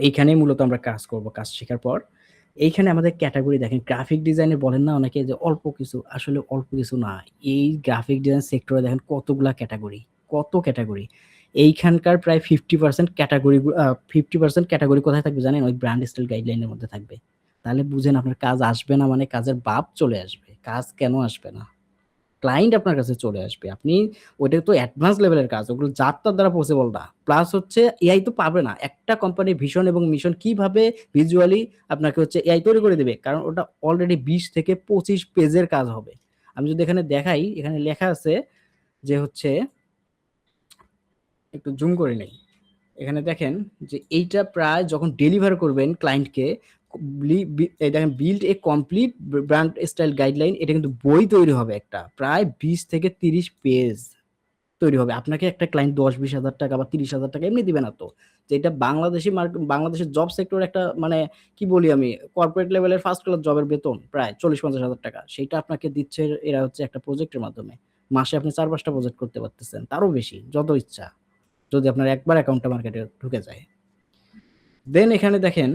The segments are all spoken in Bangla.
এইখানেই মূলত আমরা কাজ করব। কাজ শেখার পর এইখানে আমাদের ক্যাটেগরি দেখেন, গ্রাফিক ডিজাইনের বলেন না অনেকে যে অল্প কিছু, আসলে অল্প কিছু না। এই গ্রাফিক ডিজাইন সেক্টরে দেখেন কতগুলা ক্যাটেগরি, কত ক্যাটেগরি। এইখানকার প্রায় 50% ক্যাটেগরি 50% ক্যাটেগরি কোথায় থাকবে জানেন? ওই ব্র্যান্ড স্টাইল গাইডলাইনের মধ্যে থাকবে। তাহলে বুঝেন আপনার কাজ আসবে না মানে কাজের বাপ চলে আসবে। কাজ কেন আসবে না? ক্লায়েন্ট আপনার কাছে চলে আসবে। আপনি ওইটা তো অ্যাডভান্স লেভেলের কাজ। ওগুলো যার তার দ্বারা পসিবল না। প্লাস হচ্ছে এআই তো পারবে না। একটা কোম্পানির ভিশন এবং মিশন কিভাবে ভিজুয়ালি আপনাকে হচ্ছে এআই তৈরি করে দিবে। কারণ ওটা অলরেডি 20 থেকে 25 পেজের কাজ হবে। আমি যদি এখানে দেখাই, এখানে লেখা আছে যে হচ্ছে একটু জুম করে নেই। এখানে দেখেন যে এইটা প্রায় যখন ডেলিভার করবেন ক্লায়েন্টকে, এই দেখেন build a complete brand style guideline, এটা কিন্তু বই তৈরি হবে একটা প্রায় 20 থেকে 30 পেজ তৈরি হবে। আপনাকে একটা ক্লায়েন্ট 10-20 হাজার টাকা বা 30,000 টাকা এমনি দিবে না তো। যে এটা বাংলাদেশের জব সেক্টর একটা মানে কি বলি আমি, কর্পোরেট লেভেলের ফার্স্ট ক্লাস জবের বেতন প্রায় 40-50 হাজার টাকা, সেটা আপনাকে দিচ্ছে এরা হচ্ছে একটা প্রজেক্টের মাধ্যমে। মাসে আপনি 4-5টা প্রজেক্ট করতে পারতেছেন, তারও বেশি যত ইচ্ছা, যদি আপনার একবার অ্যাকাউন্টটা মার্কেটে ঢুকে যায়। দেন এখানে দেখেন,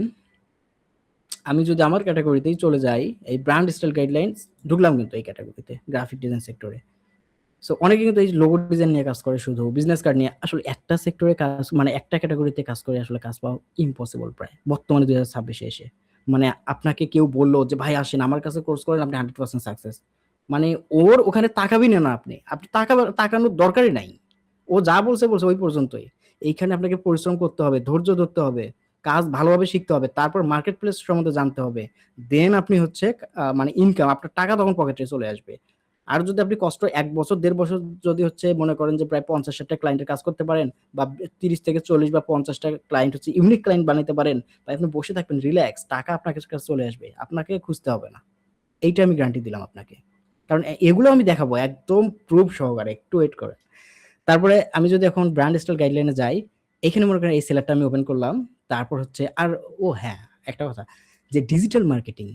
আমি যদি আমার ক্যাটাগরিতেই চলে যাই, এই ব্র্যান্ড স্টাইল গাইডলাইন্স ঢুকলাম কিন্তু এই ক্যাটাগরিতে গ্রাফিক ডিজাইন সেক্টরে। সো অনেকে কিন্তু এই লোগো ডিজাইন নিয়ে কাজ করে, শুধু বিজনেস কার্ড নিয়ে। আসলে একটা সেক্টরে কাজ মানে একটা ক্যাটাগরিতে কাজ করে আসলে কাজ পাওয়া ইম্পসিবল প্রায় বর্তমানে 2026-এ এসে। মানে আপনাকে কেউ বললো যে ভাই আসেন আমার কাছে কোর্স করেন, আপনি 100% সাকসেস, মানে ওর ওখানে তাকাবি না আপনি, আপনি তাকানোর দরকারই নাই। ও যা বলছে বলছে ওই পর্যন্তই। এইখানে আপনাকে পরিশ্রম করতে হবে, ধৈর্য ধরতে হবে, কাজ ভালোভাবে শিখতে হবে, তারপর মার্কেট প্লেস সম্বন্ধে জানতে হবে। দেন আপনি হচ্ছে মানে ইনকাম, আপনার টাকা তখন পকেটে চলে আসবে। আর যদি আপনি কষ্ট 1 বছর 1.5 বছর যদি হচ্ছে মনে করেন যে প্রায় 50-60টা ক্লায়েন্টের কাজ করতে পারেন, বা 30 থেকে 40 বা 50টা ক্লায়েন্ট হচ্ছে ইউনিক ক্লায়েন্ট বানাইতে পারেন, বা আপনি বসে থাকবেন রিল্যাক্স, টাকা আপনার কাছে চলে আসবে, আপনাকে খুঁজতে হবে না। এইটা আমি গ্যারান্টি দিলাম আপনাকে। কারণ এগুলো আমি দেখাবো একদম প্রুফ সহকারে, একটু ওয়েট করে। তারপরে আমি যদি এখন ব্র্যান্ড স্টাইল গাইডলাইনে যাই, এখানে মনে করেন এই সেলারটা আমি ওপেন করলাম। তারপর হচ্ছে আর, ও হ্যাঁ, একটা কথা, যে ডিজিটাল মার্কেটিং,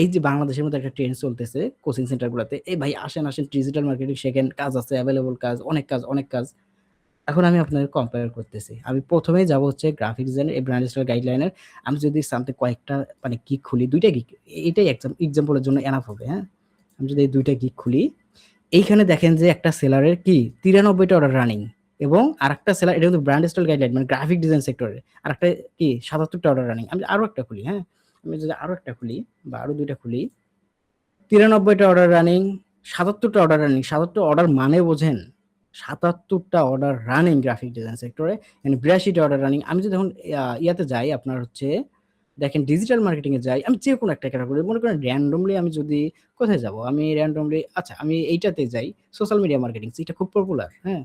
এই যে বাংলাদেশের মধ্যে একটা ট্রেন্ড চলতেছে কোচিং সেন্টার গুলাতে, এই ভাই আসেন আসেন ডিজিটাল মার্কেটিং শেখেন, কাজ আছে অ্যাভেলেবল, কাজ অনেক, কাজ অনেক কাজ। এখন আমি আপনাদের কম্পেয়ার করতেছি। আমি প্রথমেই যাব হচ্ছে গ্রাফিক ডিজাইনের এই ব্র্যান্ড স্টাইল গাইডলাইনের। আমি যদি সামথিং কয়েকটা মানে গিগ খুলি, 2টা গিগ, এটাই এক্সাম্পলের জন্য এনাফ হবে, হ্যাঁ। আমি যদি এই 2টা গিগ খুলি, এইখানে দেখেন যে একটা সেলারের কি 93টা অর্ডার রানিং, এবং আরেকটা সেলার, এটা কিন্তু ব্র্যান্ড স্টাইল গাইডলাইন মানে গ্রাফিক ডিজাইন সেক্টরের, আরেকটা কি 77টা অর্ডার রানিং। আমি আরো একটা খুলি, হ্যাঁ, আমি যদি আরো একটা খুলি বা আরো 2টা খুলি, 93টা অর্ডার রানিং, 77টা অর্ডার রানিং। 77টা অর্ডার মানে বোঝেন, 77টা অর্ডার রানিং গ্রাফিক ডিজাইন সেক্টরে, মানে 82টা অর্ডার রানিং। আমি যদি এখন ইয়াতে যাই, আপনার হচ্ছে দেখেন ডিজিটাল মার্কেটিং এ যাই, আমি যে কোনো একটা ক্যাটাগরি মনে করেন র্যান্ডমলি, আমি যদি কোথায় যাব, আমি র্যান্ডমলি, আচ্ছা আমি এইটাতে যাই, সোশ্যাল মিডিয়া মার্কেটিং, এটা খুব পপুলার, হ্যাঁ।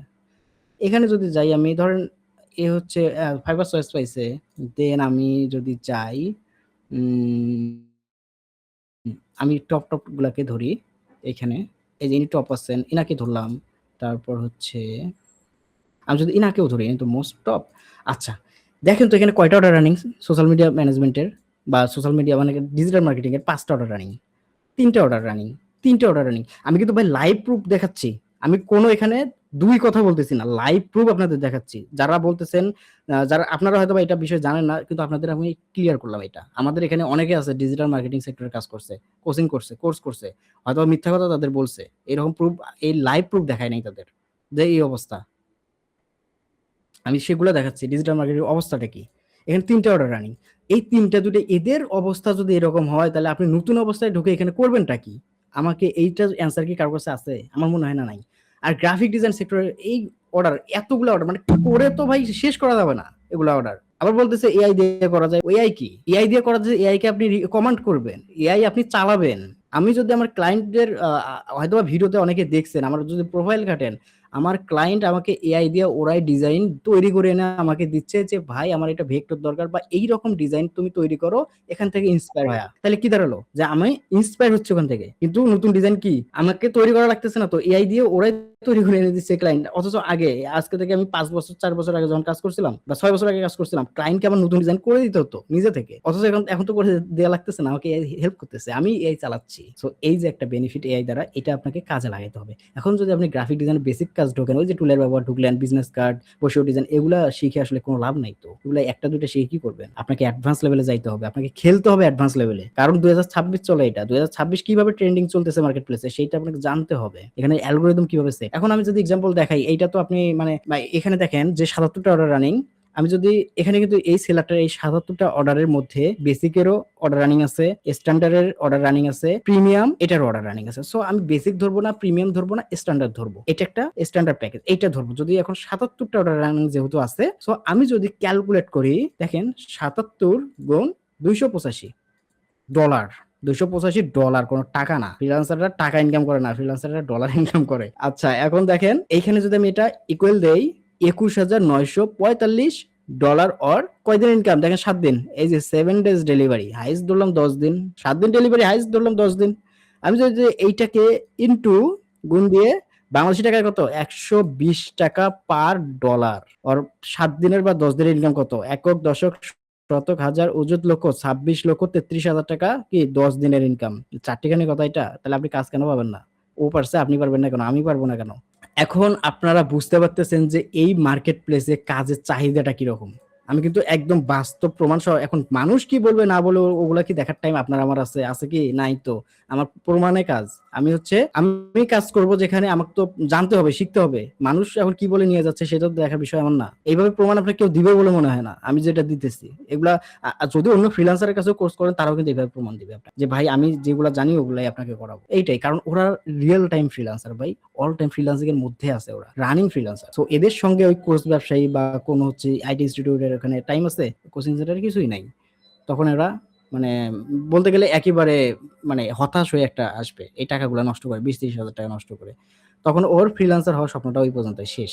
এখানে যদি যাই, আমি ধরেন এ হচ্ছে ফাইবার চয়েস পাইছে। দেন আমি যদি যাই, উম, আমি টপ গুলাকে ধরি এখানে, এই যে ইনি টপ আছেন, ইনাকে ধরলাম। তারপর হচ্ছে আমি যদি ইনাকেও ধরি, ইনি তো মোস্ট টপ। আচ্ছা, দেখেন তো এখানে কয়টা অর্ডার রানিং সোশ্যাল মিডিয়া ম্যানেজমেন্টের বা সোশ্যাল মিডিয়া মানে ডিজিটাল মার্কেটিং এর? 5টা অর্ডার রানিং, 3টে অর্ডার রানিং, 3টে অর্ডার রানিং। আমি কিন্তু ভাই লাইভ প্রুফ দেখাচ্ছি। আমি কোনো এখানে দুই কথা বলতেছি না, লাইভ প্রুফ আপনাদের দেখাচ্ছি। যারা বলতেছেন, যারা আপনারা হয়তো বা এটা বিষয়ে জানেন না, কিন্তু আপনাদের আমি ক্লিয়ার করলাম এটা। আমাদের এখানে অনেকে আছে ডিজিটাল মার্কেটিং সেক্টরে কাজ করছে, কোচিং করছে, কোর্স করছে, হয়তো মিথ্যা কথা তাদের বলছে, এরকম প্রুফ, এই লাইভ প্রুফ দেখায় নাই তাদের যে এই অবস্থা। আমি সেগুলো দেখাচ্ছি ডিজিটাল মার্কেটিং অবস্থাটা কি। এখানে 3টে অর্ডার রানিং, এই 3টা দুটো, এদের অবস্থা যদি এরকম হয়, তাহলে আপনি নতুন অবস্থায় ঢুকে এখানে করবেনটা কি? আমাকে এইটার অ্যান্সার কি কারোর কাছে আছে? আমার মনে হয় না, নাই। আর গ্রাফিক ডিজাইন সেক্টরের এই অর্ডার, এতগুলো অর্ডার মানে করে তো ভাই শেষ করা যাবে না এগুলো অর্ডার। আবার বলতেছে এআই দিয়ে করা যায়, এআই কি এআই দিয়ে করা যায়? এআই কে আপনি কমান্ড করবেন, এআই আপনি চালাবেন। আমি যদি আমার ক্লায়েন্টদের হয়তো ভিডিওতে অনেকে দেখছেন, আমার যদি প্রোফাইল ঘাটেন, আমার ক্লায়েন্ট আমাকে এআই দিয়ে ওরাই ডিজাইন তৈরি করে এনে আমাকে দিচ্ছে যে ভাই আমার এটা ভেক্টর দরকার বা এই রকম ডিজাইন তুমি তৈরি করো, এখান থেকে ইন্সপায়ার হয়। তাহলে কি দাঁড়ালো, যে আমি ইন্সপায়ার হচ্ছে ওখান থেকে, কিন্তু নতুন ডিজাইন কি আমাকে তৈরি করা লাগতেছে না, তো এআই দিয়ে ওরাই তৈরি করে এনে দিচ্ছে ক্লায়েন্ট, অথচ আগে আজকে থেকে আমি 5 বছর 4 বছর আগে যখন কাজ করছিলাম বা 6 বছর আগে কাজ করছিলাম, ক্লায়েন্টকে আমার নতুন ডিজাইন করে দিতে হতো নিজে থেকে, অথচ এখন এখন তো করে দেওয়া লাগতেছে না, আমাকে হেল্প করতেছে, আমি এআই চালাচ্ছি। সো এই যে একটা বেনিফিট এআই দ্বারা, এটা আপনাকে কাজে লাগাইতে হবে। এখন যদি আপনি গ্রাফিক ডিজাইন বেসিক কাজ ঢোকেন, ওই যে টুলের ব্যবহার ঢুকলেন, বিজনেস কার্ড, পোস্টার ডিজাইন, এগুলা শিখে আসলে কোনো লাভ নাই। তো এগুলা একটা দুইটা শিখে কি করবেন? আপনাকে অ্যাডভান্স লেভেলে যাইতে হবে, আপনাকে খেলতে হবে অ্যাডভান্স লেভেলে, কারণ 2026 চলে, এটা 2026 কিভাবে ট্রেন্ডিং চলতেছে মার্কেট প্লেসে সেইটা আপনাকে জানতে হবে। এখানে অ্যালগোরিদম কিভাবে সেট, এখন আমি যদি এক্সাম্পল দেখাই, এইটা তো আপনি মানে এখানে দেখেন যে 77টা অর্ডার রানিং, আমি যদি এখানে কিন্তু এই সেলারটার এই 77টা অর্ডারের মধ্যে বেসিকেরও অর্ডার রানিং আছে, স্ট্যান্ডার্ডের অর্ডার রানিং আছে, প্রিমিয়াম এটার অর্ডার রানিং আছে। সো আমি বেসিক ধরবো না, প্রিমিয়াম ধরবো না, স্ট্যান্ডার্ড ধরবো, এটা একটা স্ট্যান্ডার্ড প্যাকেজ, এইটা ধরবো। যদি এখন 77টা অর্ডার রানিং যেহেতু আছে, সো আমি যদি ক্যালকুলেট করি, দেখেন 77 গুণ 285 ডলার, $285 কোনো টাকা না, ফ্রিল্যান্সাররা টাকা ইনকাম করে না, ফ্রিল্যান্সাররা ডলার ইনকাম করে। আচ্ছা এখন দেখেন এইখানে যদি আমি এটা ইকুয়াল দেই, $21,945 অর কয়দিন ইনকাম দেখেন, 7 দিন। এই যে 7 days ডেলিভারি, হাইস্ট ধরলাম 10 দিন, 7 দিন ডেলিভারি, হাইস্ট ধরলাম 10 দিন। আমি যদি এইটাকে ইনটু গুণ দিয়ে বাংলাদেশি টাকায় কত, $120 পার ডলার, আর 7 দিনের বা 10 দিনের ইনকাম কত, একক দশক শতক হাজার অযুত লক্ষ 26,33,000 টাকা কি 10 দিনের ইনকাম। চারটিখানি কথা এটা, তাহলে আপনি কাজ কেন পাবেন না? ও পারছে, আপনি পারবেন না কেন? আমি পারবো না কেন? এখন আপনারা বুঝতে পারতেছেন যে এই মার্কেট প্লেসে কাজের চাহিদাটা কিরকম। আমি কিন্তু একদম বাস্তব প্রমাণ সহ, এখন মানুষ কি বলবে না বলে ওগুলা কি দেখার টাইম আপনার আমার আছে? আছে কি? নাই তো। আমার প্রমাণে কাজ। আমি কাজ করব যেখানে আমাকে তো জানতে হবে, শিখতে হবে। মানুষ এখন কি বলে নিয়ে যাচ্ছে সেটা তো দেখার বিষয় আমার না। এইভাবে প্রমাণ আপনাকে কেউ দিবে বলে মনে হয় না, আমি যেটা দিতেছি। এগুলা যদি অন্য ফ্রিল্যান্সারের কাছেও কোর্স করেন, তারাও কিন্তু এইভাবে প্রমাণ দিবে আপনাকে যে ভাই আমি যেগুলা জানি ওগুলাই আপনাকে করাবো। এইটাই কারণ ওরা রিয়েল টাইম ফ্রিল্যান্সার ভাই, অল টাইম ফ্রিল্যান্সিং এর মধ্যে আছে, ওরা রানিং ফ্রিল্যান্সার। সো এদের সঙ্গে ওই কোর্স ব্যবসায়ী বা কোনো হচ্ছে আইটি ইনস্টিটিউটের ওখানে টাইম আছে, কোচিং সেন্টারে কিছুই নাই। তখন এরা মানে বলতে গেলে একেবারে মানে হতাশ হয়ে একটা আসবে, এই টাকাগুলো নষ্ট করে, 20-30 হাজার টাকা নষ্ট করে। তখন ওর ফ্রিল্যান্সার হওয়ার স্বপ্নটা ওই পর্যন্ত শেষ।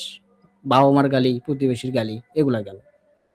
বাবা মার গালি, প্রতিবেশীর গালি, এগুলা গেল।